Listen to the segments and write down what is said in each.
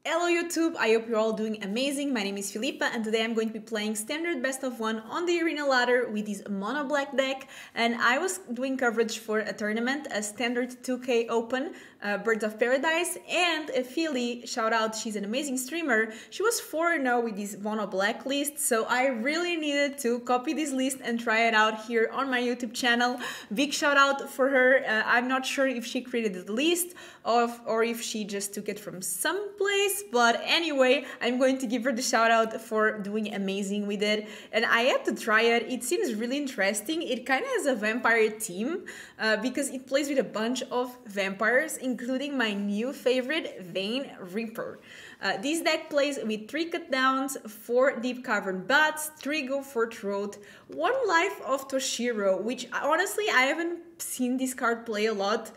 Hello YouTube, I hope you're all doing amazing. My name is Filipa and today I'm going to be playing standard best of 1 on the arena ladder with this mono black deck, and I was doing coverage for a tournament, a standard 2K open, Birds of Paradise, and Philly, shout out, she's an amazing streamer. She was 4-0 with this mono black list, so I really needed to copy this list and try it out here on my YouTube channel. Big shout out for her. I'm not sure if she created the list or if she just took it from someplace, but anyway, I'm going to give her the shout out for doing amazing with it, and I had to try it. It seems really interesting. It kind of has a vampire theme because it plays with a bunch of vampires, including my new favorite, Vayne Reaper. This deck plays with 3 cutdowns, 4 Deep-Cavern Bats, 3 Go for Throat, 1 Life of Toshiro, which honestly I haven't seen this card play a lot.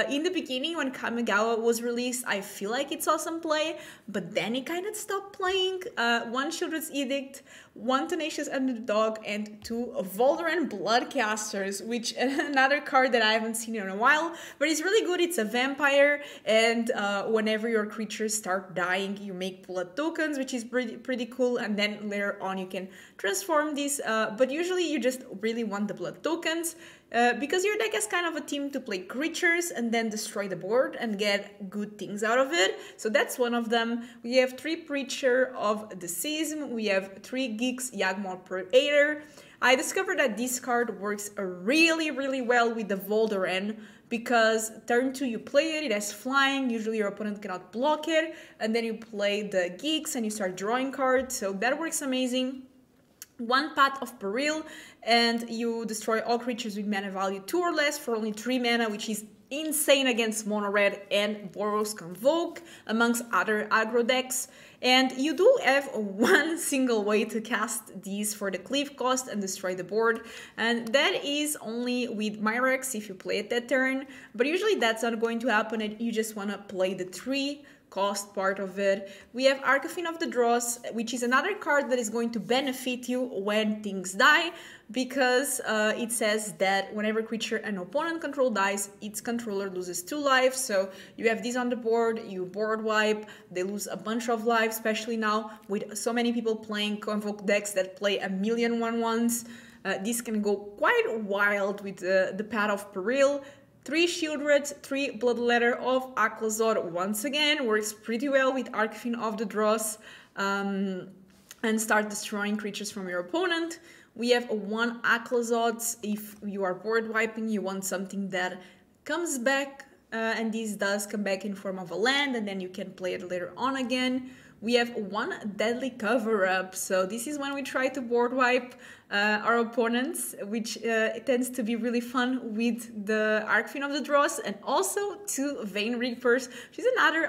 In the beginning when Kamigawa was released, I feel like it saw some play, but then it kind of stopped playing. 1 Sheoldred's Edict, 1 Tenacious Underdog, and 2 Voldaren Bloodcasters, which another card that I haven't seen in a while, but it's really good. It's a vampire, and whenever your creatures start dying, you make blood tokens, which is pretty cool, and then later on you can transform these, but usually you just really want the blood tokens. Because your deck has kind of a theme to play creatures and then destroy the board and get good things out of it. So that's one of them. We have 3 Preacher of the Schism. We have 3 Gix Yawgmoth Praetor. I discovered that this card works really well with the Voldaren, because turn 2 you play it, it has flying, usually your opponent cannot block it, and then you play the Gix and you start drawing cards, so that works amazing. 1 Path of Peril, and you destroy all creatures with mana value 2 or less for only 3 mana, which is insane against mono red and Boros Convoke, amongst other aggro decks. And you do have one single way to cast these for the cleave cost and destroy the board, and that is only with Mirrex if you play it that turn, but usually that's not going to happen and you just want to play the 3 cost part of it. We have Archfiend of the Dross, which is another card that is going to benefit you when things die, because it says that whenever creature an opponent control dies, its controller loses 2 lives. So you have these on the board, you board wipe, they lose a bunch of lives, especially now with so many people playing Convoke decks that play a million 1/1s. This can go quite wild with the Path of Peril. 3 Sheoldreds, 3 Bloodletter of Aclazotz, once again, works pretty well with Archfiend of the Dross, and start destroying creatures from your opponent. We have 1 Aclazotz. If you are board wiping, you want something that comes back, and this does come back in form of a land, and then you can play it later on again. We have 1 Deadly Cover-Up, so this is when we try to board wipe our opponents, which tends to be really fun with the Archfiend of the Dross, and also 2 Vayne Reapers. She's another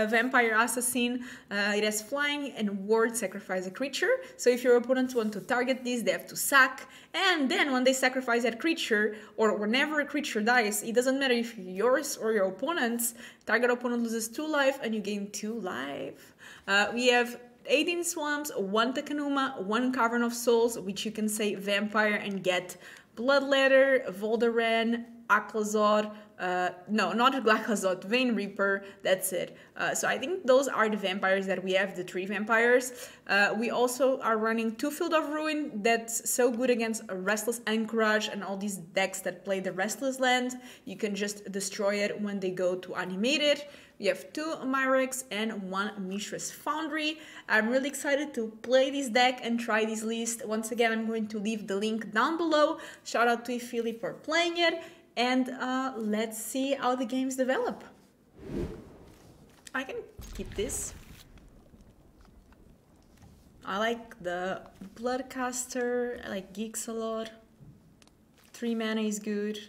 vampire assassin. It has flying and ward, sacrifice a creature, so if your opponents want to target this, they have to sack, and then when they sacrifice that creature, or whenever a creature dies, it doesn't matter if yours or your opponent's, target opponent loses 2 life and you gain 2 life. We have 18 Swamps, 1 Takenuma, 1 Cavern of Souls, which you can say vampire and get Bloodletter, Voldaren, Aclazotz, no, not Aclazotz, Vayne Reaper, that's it. So I think those are the vampires that we have, the 3 vampires. We also are running 2 Field of Ruin, that's so good against Restless Anchorage and all these decks that play the Restless Land. You can just destroy it when they go to animate it. We have 2 Mirrex and 1 Mishra's Foundry. I'm really excited to play this deck and try this list. Once again, I'm going to leave the link down below. Shout out to Philip for playing it, and let's see how the games develop. I can keep this. I like the Bloodcaster, I like Gix a lot. 3 mana is good.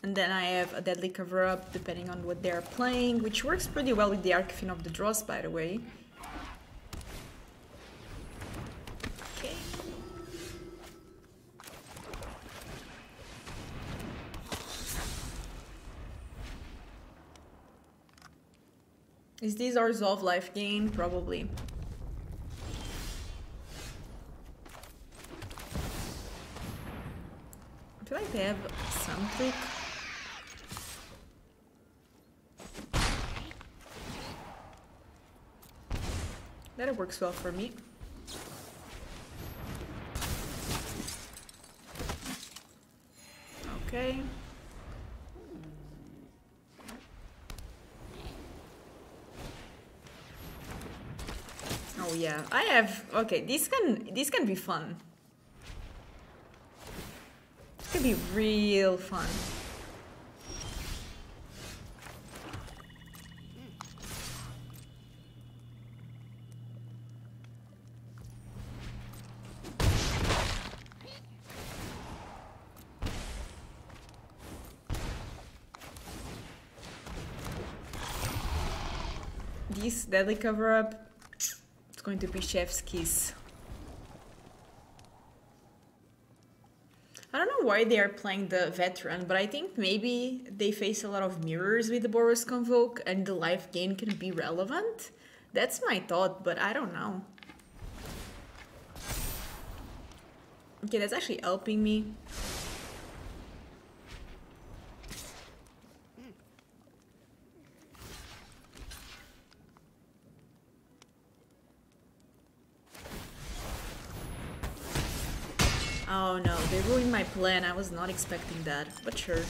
And then I have a Deadly Cover-Up depending on what they're playing, which works pretty well with the Archfiend of the Dross, by the way. Okay. Is this our Resolve life gain? Probably. I feel like they have some trick. That works well for me. Okay. Oh yeah, I have. Okay, this can be fun. This can be real fun. This deadly cover-up, it's going to be chef's kiss. I don't know why they are playing the veteran, but I think maybe they face a lot of mirrors with the Boros Convoke and the life gain can be relevant. That's my thought, but I don't know. Okay, that's actually helping me. Oh no, they ruined my plan. I was not expecting that, but sure.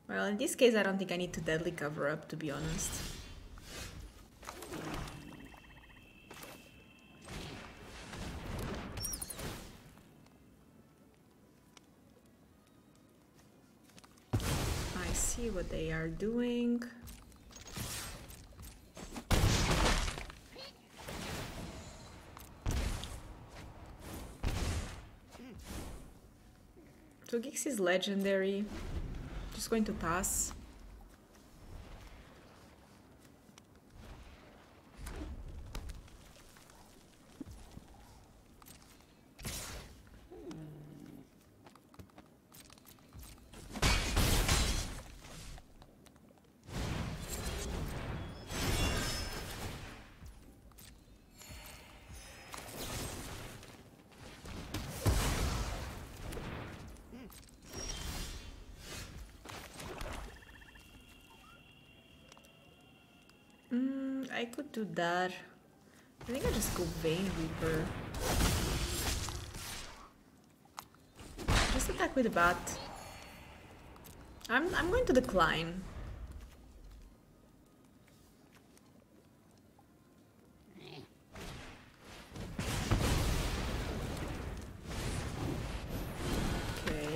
Well, in this case, I don't think I need to deadly cover up, to be honest. I see what they are doing. So Gix is legendary. Just going to pass. I could do that. I think I just go Vein Reaper. Just attack with the bat. I'm going to decline. Okay.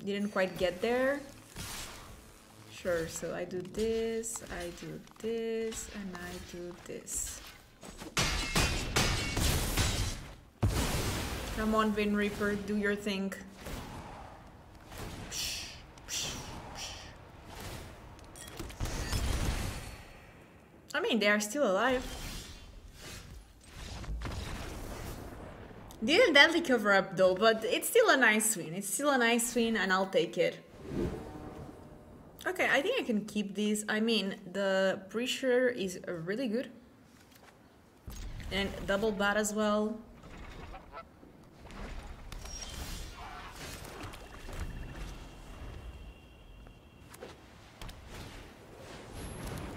Didn't quite get there. Sure, so I do this, and I do this. Come on, Vein Reaper, do your thing. I mean, they are still alive. Didn't deadly cover up though, but it's still a nice win. It's still a nice win, and I'll take it. Okay, I think I can keep these. I mean, the Pressure is really good. And double bat as well.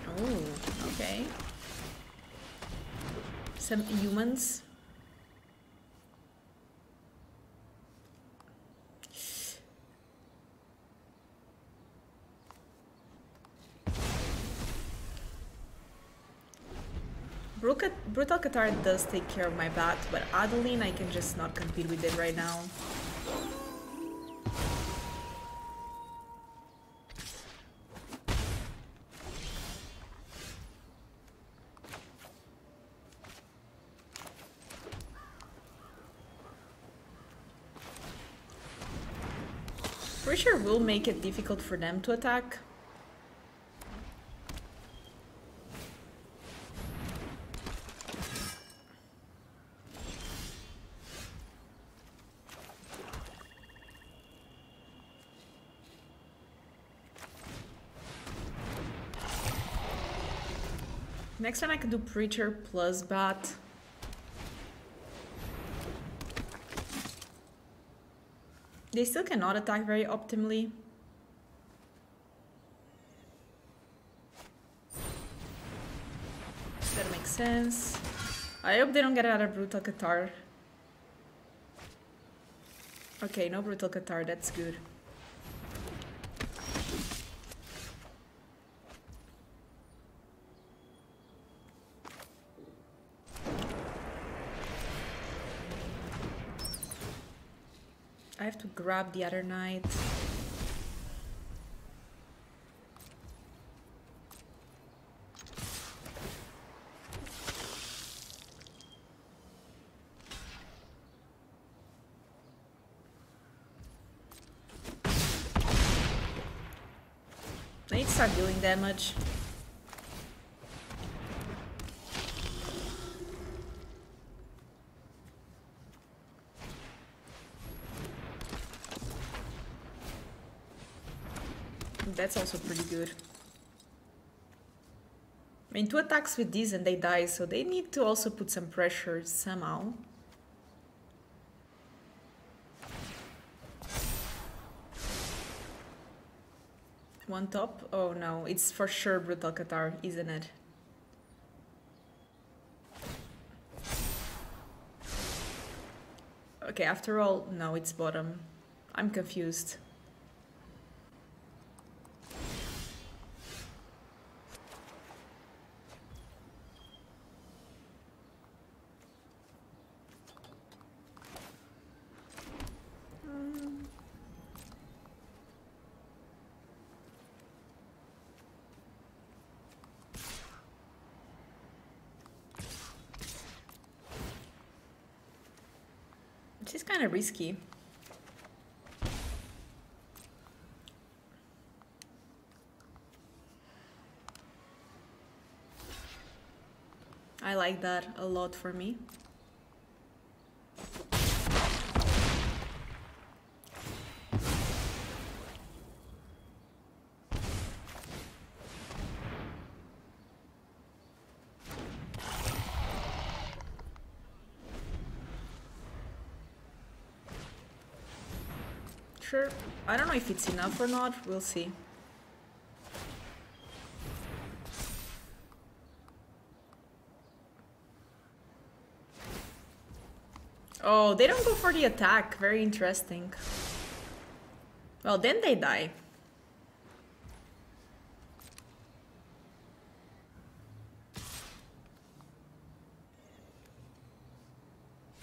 Oh, okay. Some humans. Brutal Qatar does take care of my bat, but Adeline I can just not compete with it right now. Pressure will make it difficult for them to attack. Next time I can do Preacher plus Bat. They still cannot attack very optimally. That makes sense. I hope they don't get another Brutal Cathar. Okay, no Brutal Cathar, that's good. I have to grab the other knight. I need to start dealing damage. That's also pretty good. I mean, 2 attacks with these and they die, so they need to also put some pressure somehow. One top? Oh no, it's for sure Brutal Cathar, isn't it? Okay, after all, no, it's bottom. I'm confused. This is kind of risky. I like that a lot for me. Sure. I don't know if it's enough or not, we'll see. Oh, they don't go for the attack. Very interesting. Well, then they die.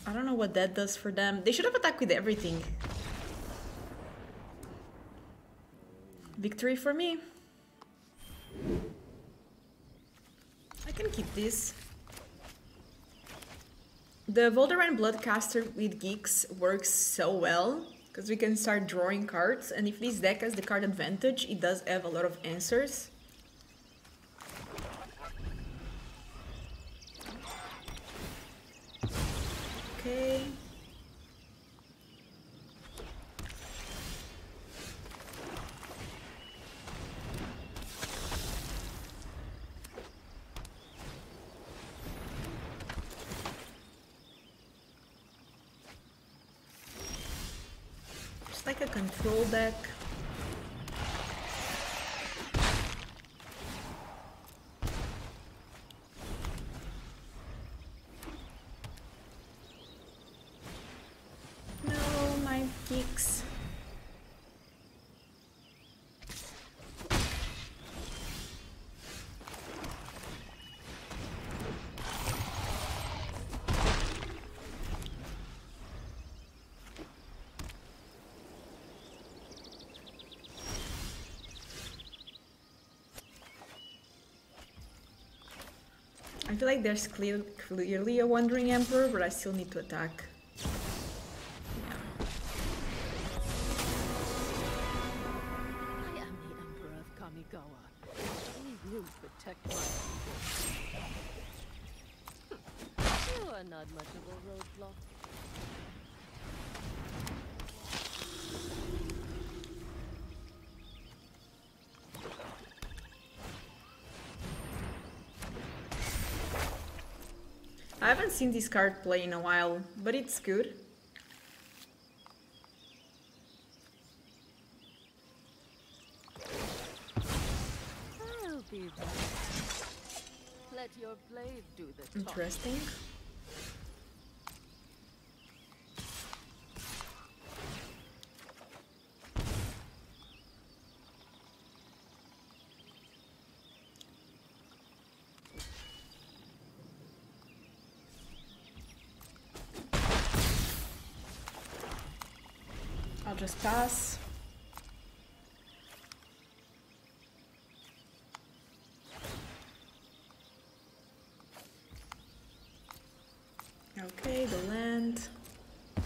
I don't know what that does for them. They should have attacked with everything. Victory for me. I can keep this. The Voldaren Bloodcaster with Gix works so well because we can start drawing cards, and if this deck has the card advantage, it does have a lot of answers. Okay. Like a control deck. No, my Gix. I feel like there's clearly a Wandering Emperor, but I still need to attack. Yeah. I am the Emperor of Kamigawa. I will protect my people. You are not much of a roadblock. I haven't seen this card play in a while, but it's good. I'll be back. Let your blade do the talking. Interesting. I'll just pass. Okay, the land. I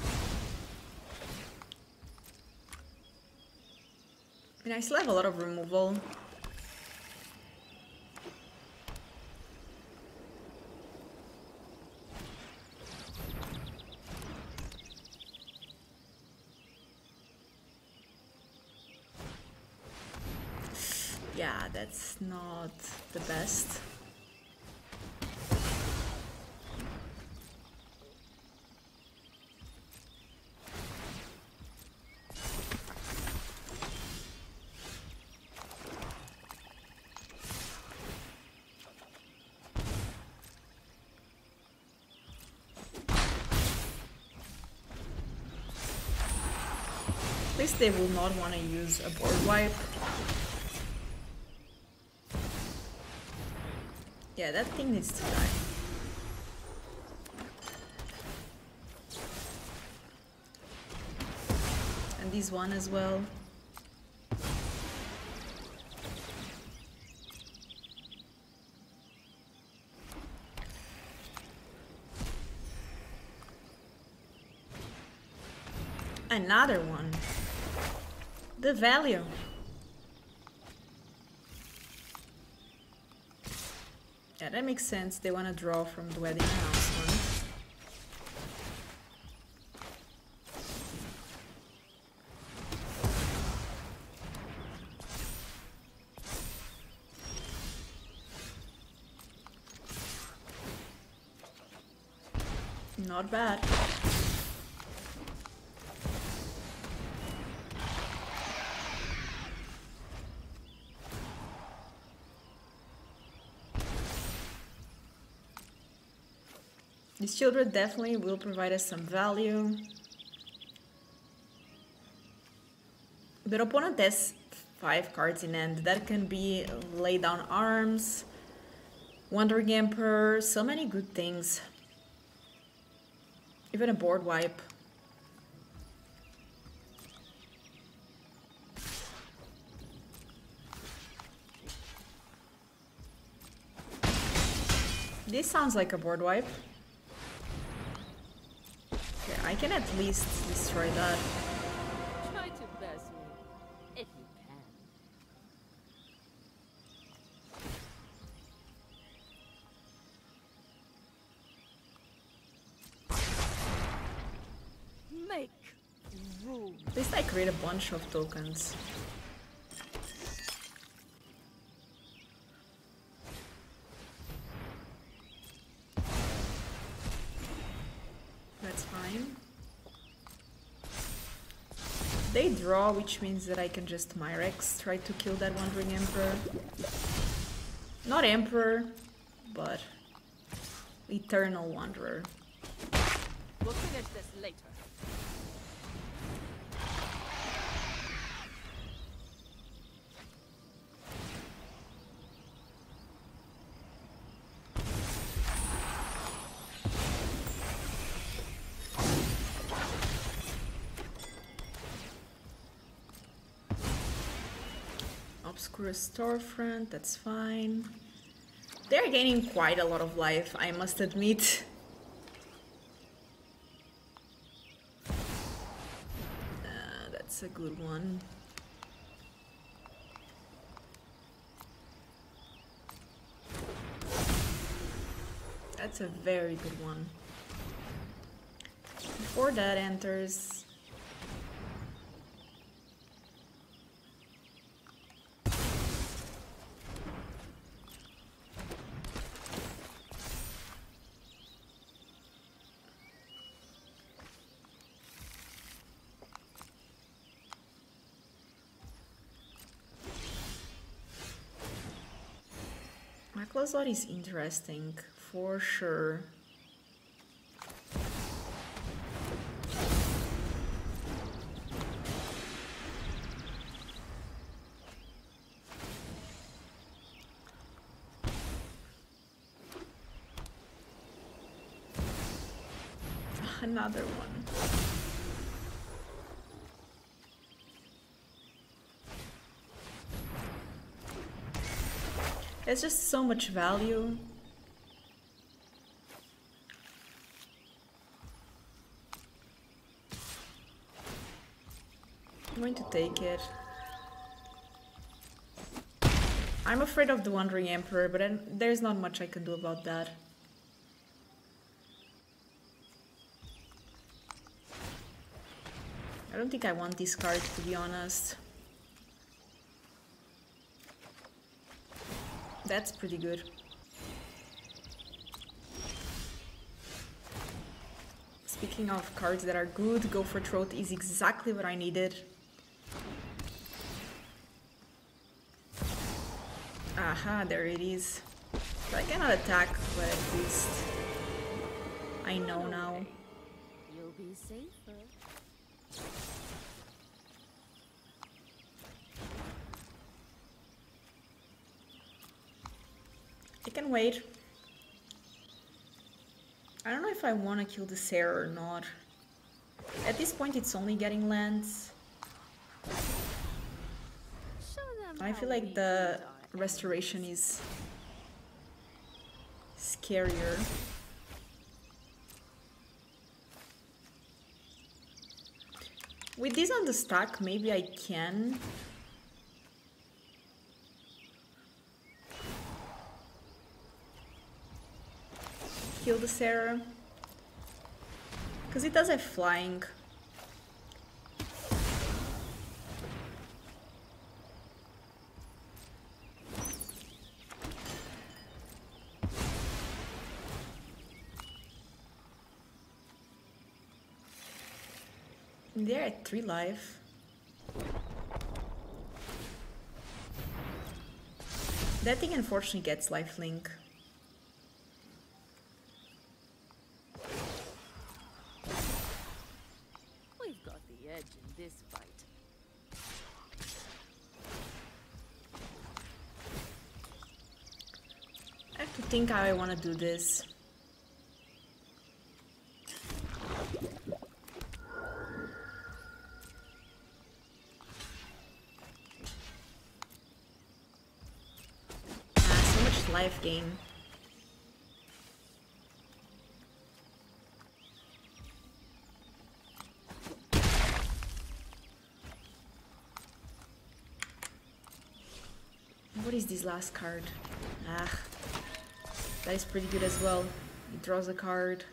mean, I still have a lot of removal. Yeah, that's not the best. At least they will not want to use a board wipe. Yeah, that thing needs to die. And this one as well. Another one. The value. Yeah, that makes sense. They want to draw from the wedding announcement. Not bad. These children definitely will provide us some value. Their opponent has 5 cards in hand. That can be lay down arms, Wandering Emperor, so many good things. Even a board wipe. This sounds like a board wipe. Okay, I can at least destroy that. Try to best me, if you can. Make room. At least I create a bunch of tokens. That's fine. They draw, which means that I can just Mirrex, try to kill that Wandering Emperor. Not Emperor, but Eternal Wanderer. We'll finish this later. Obscure Storefront, that's fine. They're gaining quite a lot of life, I must admit. That's a good one. That's a very good one. Before that enters... Aclazotz is interesting, for sure. Another one. It's just so much value. I'm going to take it. I'm afraid of the Wandering Emperor, but there's not much I can do about that. I don't think I want this card, to be honest. That's pretty good. Speaking of cards that are good, Go for Throat is exactly what I needed. Aha, there it is. So I cannot attack, but at least I know now. You'll be safer. I can wait. I don't know if I want to kill the Sarah or not. At this point it's only getting lands. I feel like the restoration is scarier. With this on the stack, maybe I can. Kill the Sarah. Because it does have flying. They're at 3 life. That thing unfortunately gets lifelink. We've got the edge in this fight. I have to think how I want to do this. Life gain. What is this last card? Ah, that is pretty good as well. It draws a card.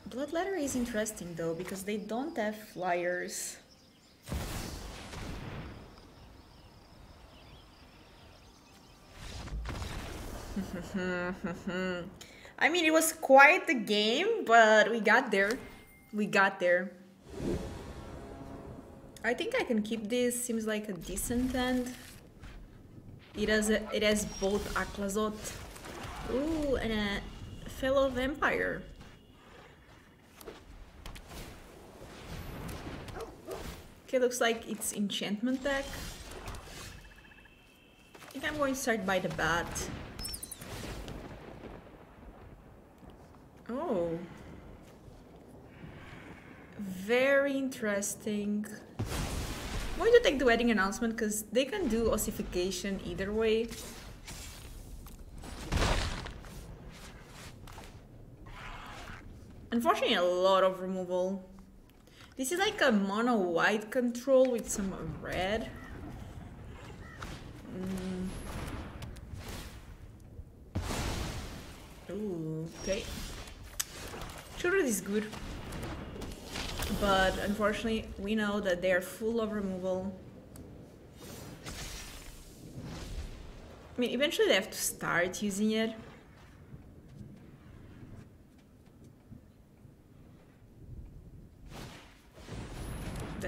Bloodletter is interesting though because they don't have flyers. I mean, it was quite the game, but we got there. We got there. I think I can keep this. Seems like a decent end. It has both Aclazotz. Ooh, and a fellow vampire. Okay, looks like it's enchantment deck. I think I'm going to start by the bat. Oh, very interesting. I'm going to take the wedding announcement because they can do ossification either way. Unfortunately, a lot of removal. This is like a mono white control with some red. Ooh, okay. Sheoldred is good, but unfortunately we know that they are full of removal. I mean, eventually they have to start using it.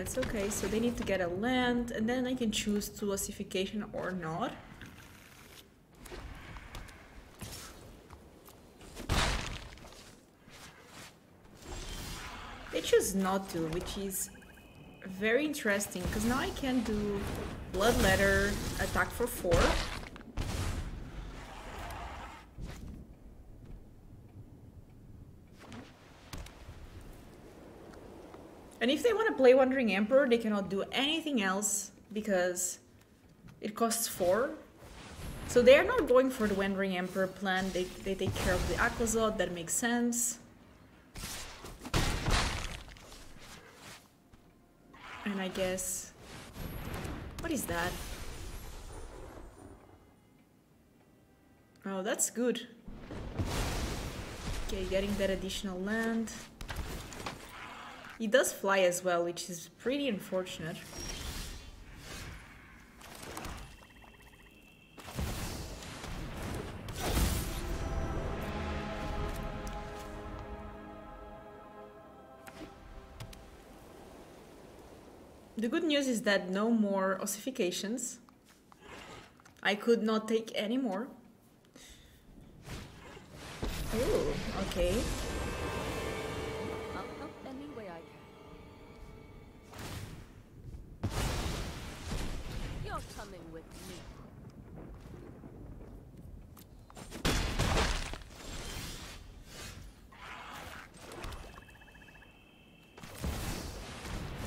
it's okay. So they need to get a land, and then I can choose to ossification or not. They choose not to, which is very interesting, because now I can do Bloodletter, attack for 4. And if they want to play Wandering Emperor, they cannot do anything else because it costs 4. So they are not going for the Wandering Emperor plan. They take care of the Aclazotz, that makes sense. And I guess... what is that? Oh, that's good. Okay, getting that additional land. He does fly as well, which is pretty unfortunate. The good news is that no more ossifications. I could not take any more. Oh, okay. I'll help any way I can. You're coming with me.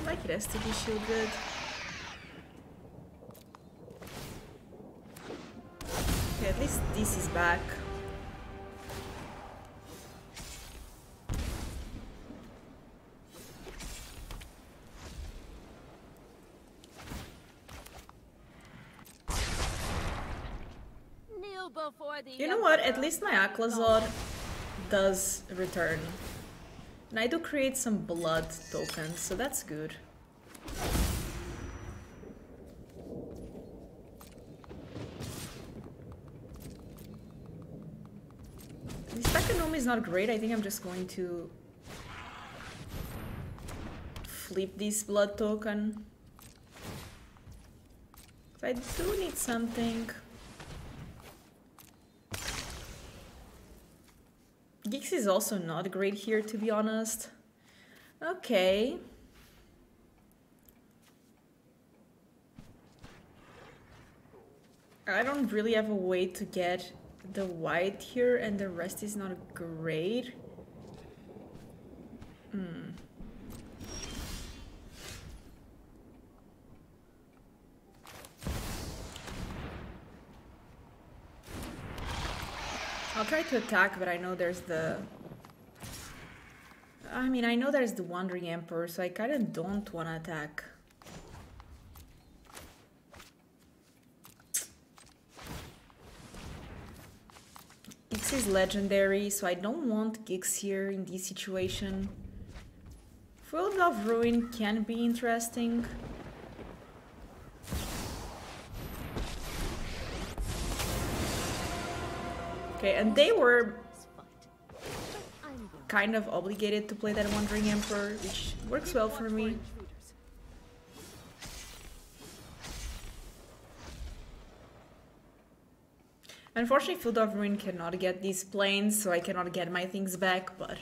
Like it has to be Sheoldred. Okay, at least this is back. Kneel before the You know what? At Emperor. least my Aclazotz does return. And I do create some blood tokens, so that's good. This Takenuma is not great. I think I'm just going to flip this blood token. I do need something. Gix is also not great here, to be honest. Okay. I don't really have a way to get the white here, and the rest is not great. I'll try to attack, but I know there's the... I mean, I know there's the Wandering Emperor, so I kind of don't want to attack. Gix is legendary, so I don't want Gix here in this situation. Field of Ruin can be interesting. Okay, and they were kind of obligated to play that Wandering Emperor, which works well for me. Unfortunately, Field of Ruin cannot get these planes, so I cannot get my things back, but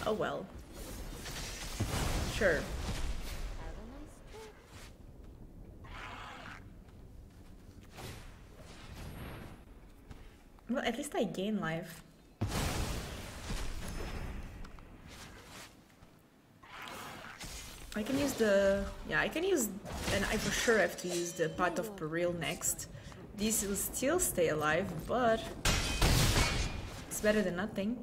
oh well. Sure. Well, at least I gain life. I can use the... yeah, I can use... and I for sure have to use the Path of Peril next. This will still stay alive, but it's better than nothing.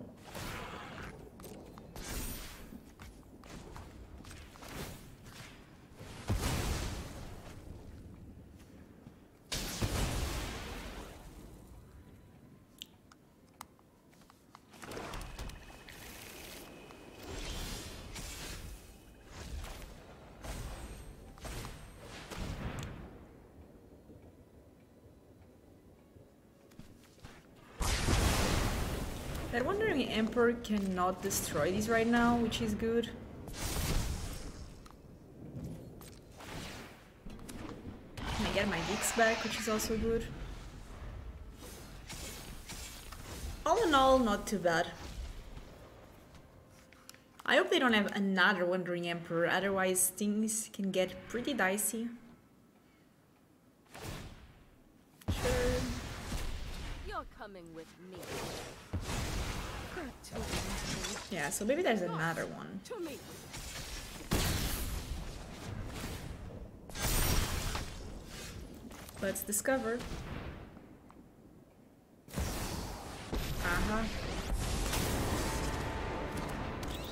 That Wandering Emperor cannot destroy these right now, which is good. attacks back, which is also good. All in all, not too bad. I hope they don't have another Wandering Emperor, otherwise things can get pretty dicey. Sure. You're coming with me. Yeah, so maybe there's another one. To me. Let's discover. Uh-huh.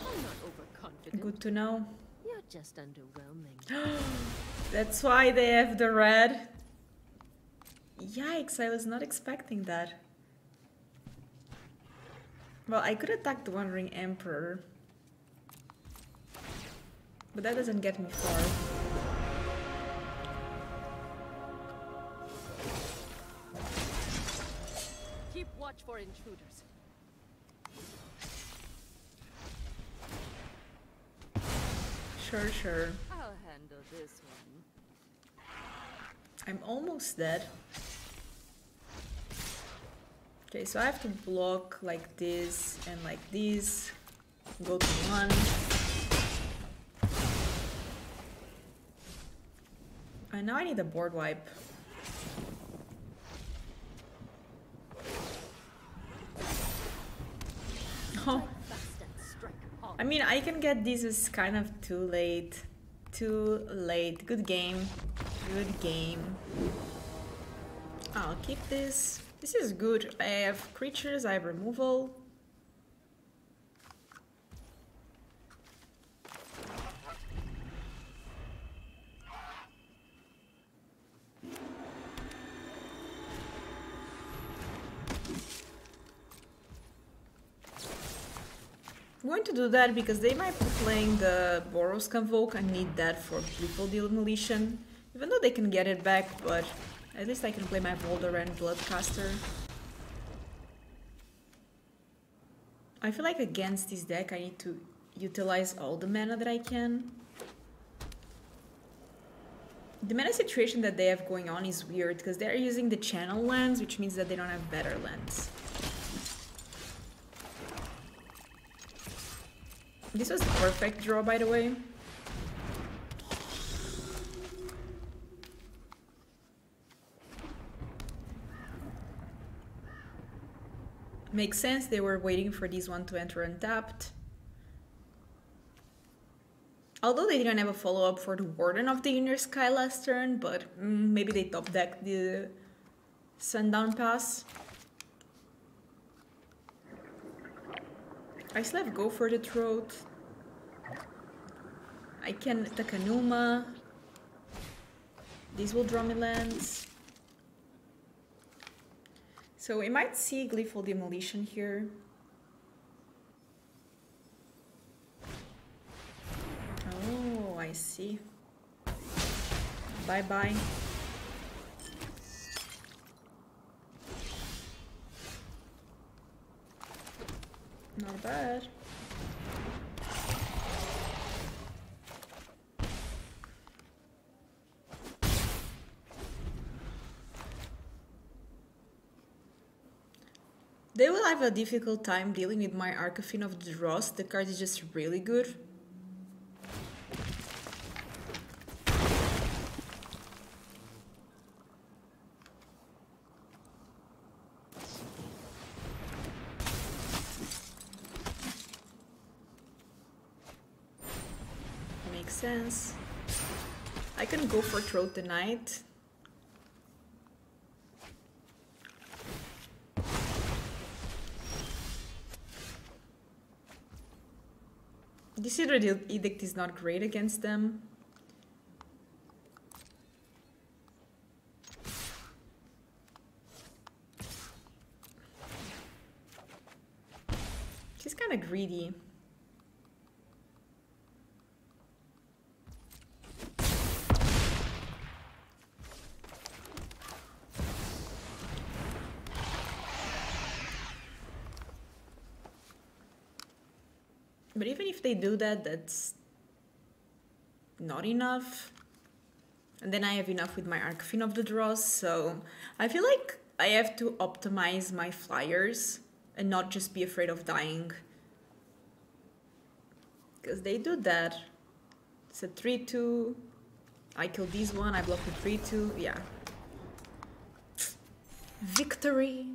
I'm not overconfident. Good to know. You're just underwhelming. That's why they have the red. Yikes, I was not expecting that. Well, I could attack the Wandering Emperor. But that doesn't get me far. Keep watch for intruders. Sure, sure. I'll handle this one. I'm almost dead. Okay, so I have to block like this and like this. Go to 1. And now I need a board wipe. Oh. I mean, I can get this as kind of too late. Too late. Good game. Good game. I'll keep this. This is good. I have creatures, I have removal. I'm going to do that because they might be playing the Boros Convoke and need that for Blue Demolition. Even though they can get it back, but at least I can play my Voldaren Bloodcaster. I feel like against this deck I need to utilize all the mana that I can. The mana situation that they have going on is weird because they're using the channel lands, which means that they don't have better lands. This was a perfect draw, by the way. Makes sense, they were waiting for this one to enter untapped. Although they didn't have a follow-up for the Warden of the Inner Sky last turn, but maybe they top decked the Sundown Pass. I still have Go for the Throat. I can Takenuma. These will draw me lands. So we might see Gleeful Demolition here. Oh, I see. Bye-bye. Not bad. They will have a difficult time dealing with my Archfiend of Dross. The card is just really good. Makes sense. I can go for Throat the Night. This Edict is not great against them. She's kind of greedy. But even if they do that, that's not enough. And then I have enough with my Archfiend of the Dross, so I feel like I have to optimize my flyers and not just be afraid of dying. Because they do that. It's a 3-2. I kill this one, I block the 3-2, yeah. Victory!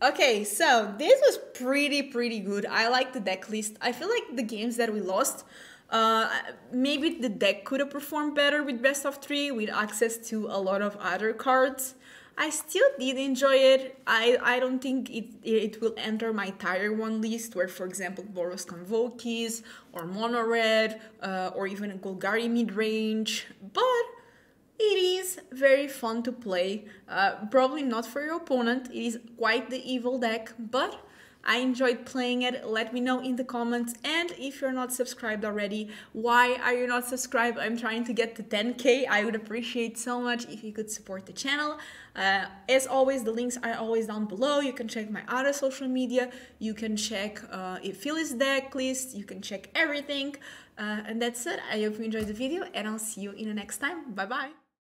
Okay, so this was pretty good. I like the deck list. I feel like the games that we lost, maybe the deck could have performed better with best of 3 with access to a lot of other cards. I still did enjoy it. I don't think it will enter my tier 1 list where, for example, Boros Convokees or Mono Red or even a Golgari mid-range, but it is very fun to play. Probably not for your opponent. It is quite the evil deck, but I enjoyed playing it. Let me know in the comments. And if you're not subscribed already, why are you not subscribed? I'm trying to get to 10K. I would appreciate so much if you could support the channel. As always, the links are always down below. You can check my other social media. You can check Philly's deck list. You can check everything. And that's it. I hope you enjoyed the video, and I'll see you in the next time. Bye bye.